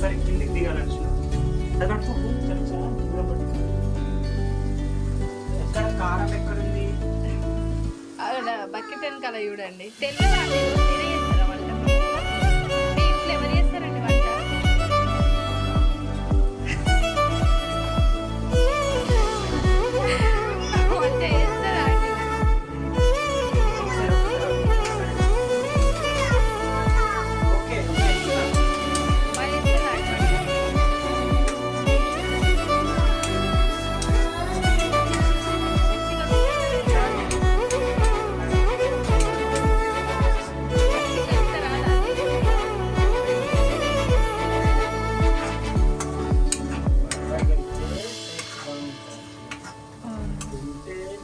సరే కిందికి దిగాలని అది పట్టుకో చాలా దూరం పట్టు. ఎక్కడ కారం ఎక్కడుంది? బకెట్ వెనకాల చూడండి. తెల్లగా మీరే చేస్తారా వంట? మీ ఇంట్లో ఎవరు చేస్తారండి వంట? వంట చేస్తారా అండి? ఓకే బాగా చేస్తారా అండి వంట?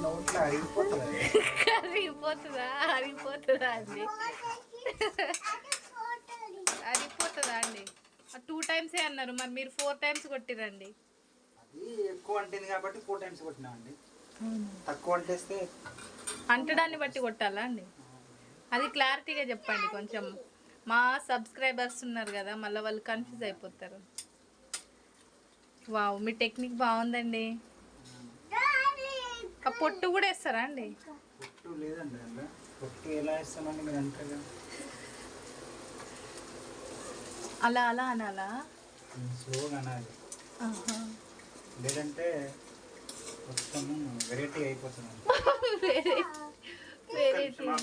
నోట్లో అరిగిపోతుంది. అరిగిపోతుందా? అరిగిపోతుందా అండి? అరిగిపోతుందా అండి? 2 టైమ్సే అన్నారు, మరి మీరు 4 టైమ్స్ కొట్టిరండి. అది ఎక్కువ అంటుంది కాబట్టి 4 టైమ్స్ కొట్టినామండి. తక్కువ అంటేస్తే అంటడాన్ని బట్టి కొట్టాలా అండి? అది క్లారిటీగా చెప్పండి కొంచెం. మా సబ్స్క్రైబర్స్ ఉన్నారు కదా, మళ్ళీ వాళ్ళు కన్ఫ్యూజ్ అయిపోతారు. వావ్, మీ టెక్నిక్ బాగుందండి. ఆ పొట్టు కూడా వేస్తారా అండి? పొట్టు లేదండి, అందులో పొట్టు ఎలా వేస్తామండి మీరు అంటారు. అలా అలా అనాలా? స్లోగా అనాలి, లేదంటే మొత్తం వెరైటీ అయిపోతుంది.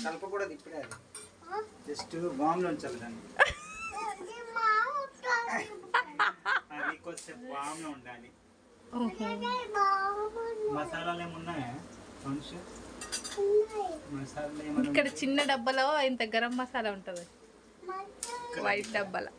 కలపకూడదు ఇప్పుడే, అది జస్ట్ బాంబులో ఉంచాలి దాన్ని. అది కొంచెం బాంబులో ఉండాలి. మసాలాలు ఏమున్నాయా? మసాలాలు ఏమన్నా ఇక్కడ చిన్న డబ్బాలో ఇంత గరం మసాలా ఉంటుంది, వైట్ డబ్బాలో.